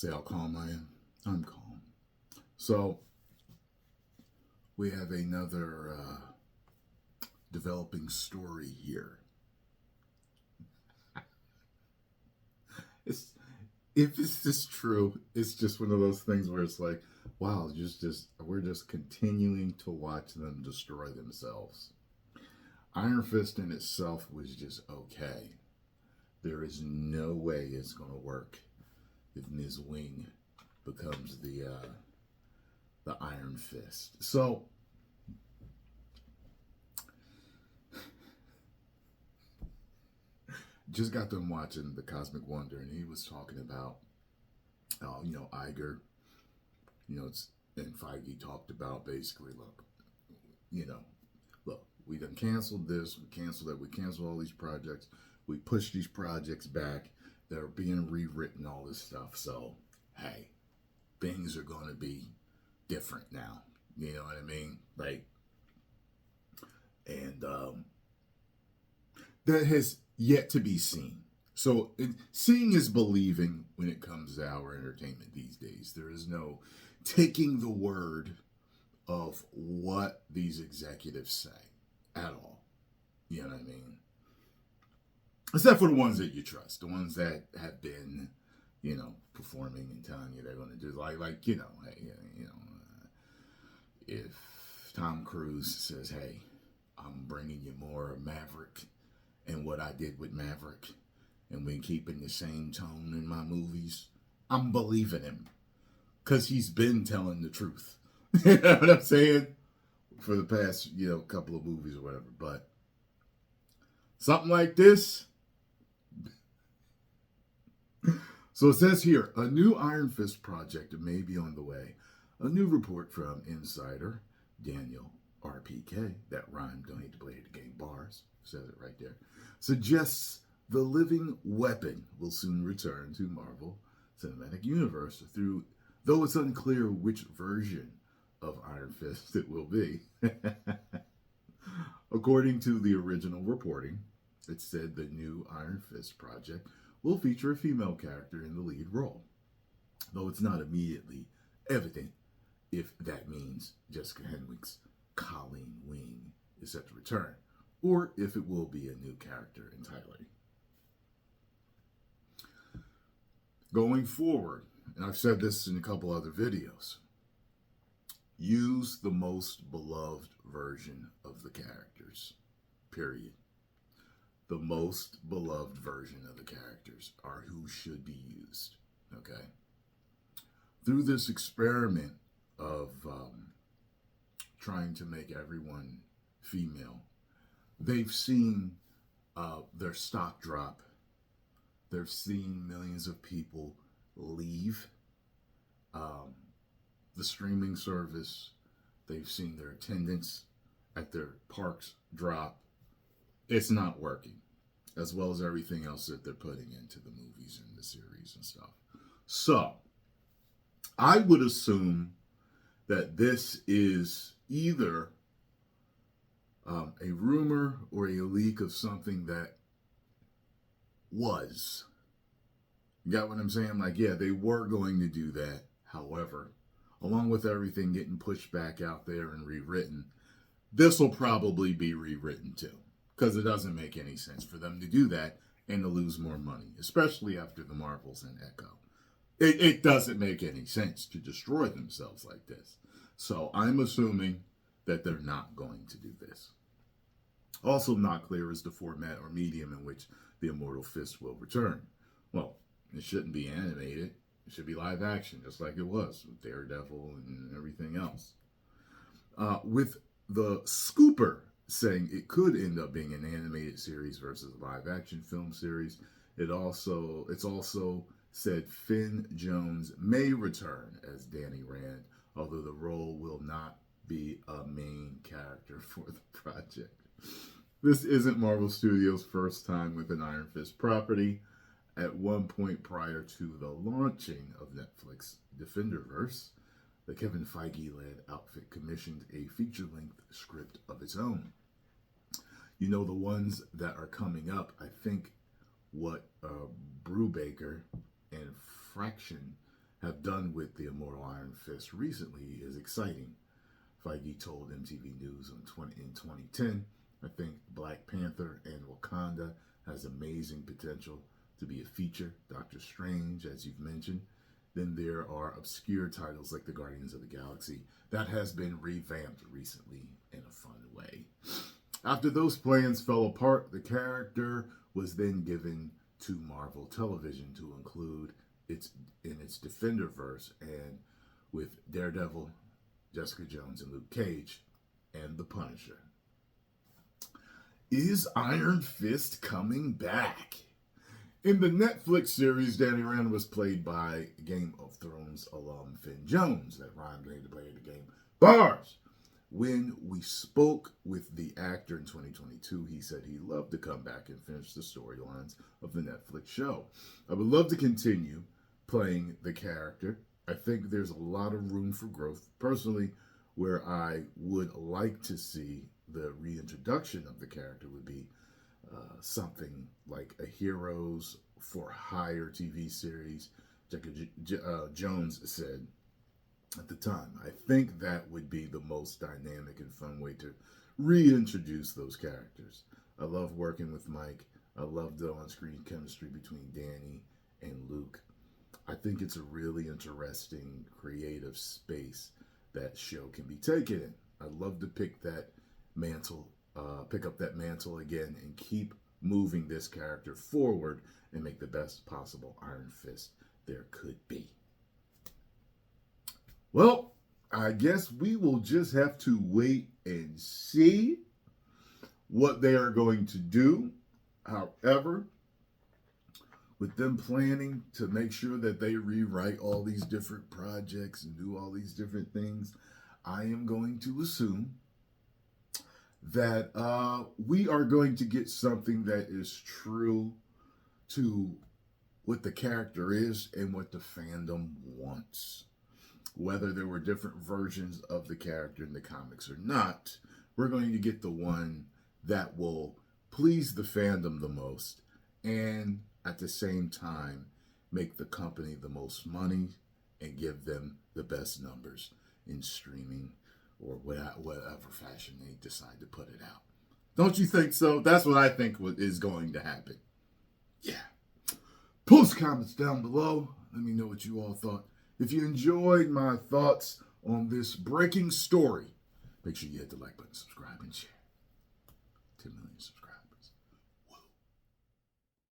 say how calm I am. I'm calm. So we have another developing story here. It's if it's just true, it's just one of those things where it's like, wow, just we're just continuing to watch them destroy themselves. Iron Fist in itself was just okay. There is no way it's going to work if Ms. Wing becomes the Iron Fist. So just got done watching the Cosmic Wonder, and he was talking about, Iger, it's and Feige talked about basically, you know, look, we done canceled this, we canceled that, we canceled all these projects, we pushed these projects back, they're being rewritten, all this stuff. So, hey, things are going to be different now. You know what I mean? Like, and that has yet to be seen. So, seeing is believing when it comes to our entertainment these days. There is no taking the word of what these executives say at all. You know what I mean? Except for the ones that you trust, the ones that have been, performing and telling you they're going to do, hey, if Tom Cruise says, hey, I'm bringing you more Maverick and what I did with Maverick, and we're keeping the same tone in my movies, I'm believing him. Because he's been telling the truth. You know what I'm saying? For the past, couple of movies or whatever. But something like this. So it says here, a new Iron Fist project may be on the way. A new report from insider Daniel RPK, that rhymed, don't hate to play the game bars, says it right there, suggests the living weapon will soon return to Marvel Cinematic Universe, though it's unclear which version of Iron Fist it will be. According to the original reporting, it said the new Iron Fist project will feature a female character in the lead role, though it's not immediately evident if that means Jessica Henwick's Colleen Wing is set to return, or if it will be a new character entirely. Going forward, and I've said this in a couple other videos, use the most beloved version of the characters, period. The most beloved version of the characters are who should be used, okay? Through this experiment of trying to make everyone female, they've seen their stock drop. They've seen millions of people leave the streaming service. They've seen their attendance at their parks drop. It's not working, as well as everything else that they're putting into the movies and the series and stuff. So, I would assume that this is either a rumor or a leak of something that was. You got what I'm saying? Like, yeah, they were going to do that. However, along with everything getting pushed back out there and rewritten, this will probably be rewritten too. Because it doesn't make any sense for them to do that and to lose more money, especially after the Marvels and Echo. It doesn't make any sense to destroy themselves like this. So I'm assuming that they're not going to do this. Also not clear is the format or medium in which the Immortal Fist will return. Well, it shouldn't be animated. It should be live action, just like it was with Daredevil and everything else. With the Scooper saying it could end up being an animated series versus a live action film series, it's also said Finn Jones may return as Danny Rand, although the role will not be a main character for the project. This isn't Marvel Studios' first time with an Iron Fist property. At one point prior to the launching of Netflix Defenderverse, the Kevin Feige-led outfit commissioned a feature-length script of its own. The ones that are coming up, I think what Brubaker and Fraction have done with the Immortal Iron Fist recently is exciting. Feige told MTV News in 2010, I think Black Panther and Wakanda has amazing potential to be a feature. Doctor Strange, as you've mentioned. Then there are obscure titles like the Guardians of the Galaxy that has been revamped recently in a fun way. After those plans fell apart, the character was then given to Marvel Television to include in its Defenderverse, and with Daredevil, Jessica Jones, and Luke Cage, and The Punisher. Is Iron Fist coming back? In the Netflix series, Danny Rand was played by Game of Thrones alum Finn Jones, that rhymed to play the game. Bars! When we spoke with the actor in 2022, he said he'd love to come back and finish the storylines of the Netflix show. I would love to continue playing the character. I think there's a lot of room for growth. Personally, where I would like to see the reintroduction of the character would be something like a Heroes for Hire TV series, Jessica Jones said at the time. I think that would be the most dynamic and fun way to reintroduce those characters. I love working with Mike. I love the on-screen chemistry between Danny and Luke. I think it's a really interesting, creative space that show can be taken in. I'd love to pick up that mantle again and keep moving this character forward and make the best possible Iron Fist there could be. Well, I guess we will just have to wait and see what they are going to do. However, with them planning to make sure that they rewrite all these different projects and do all these different things, I am going to assume that we are going to get something that is true to what the character is and what the fandom wants. Whether there were different versions of the character in the comics or not, we're going to get the one that will please the fandom the most and at the same time make the company the most money and give them the best numbers in streaming or whatever fashion they decide to put it out. Don't you think so? That's what I think is going to happen. Yeah. Post comments down below. Let me know what you all thought. If you enjoyed my thoughts on this breaking story, make sure you hit the like button, subscribe, and share.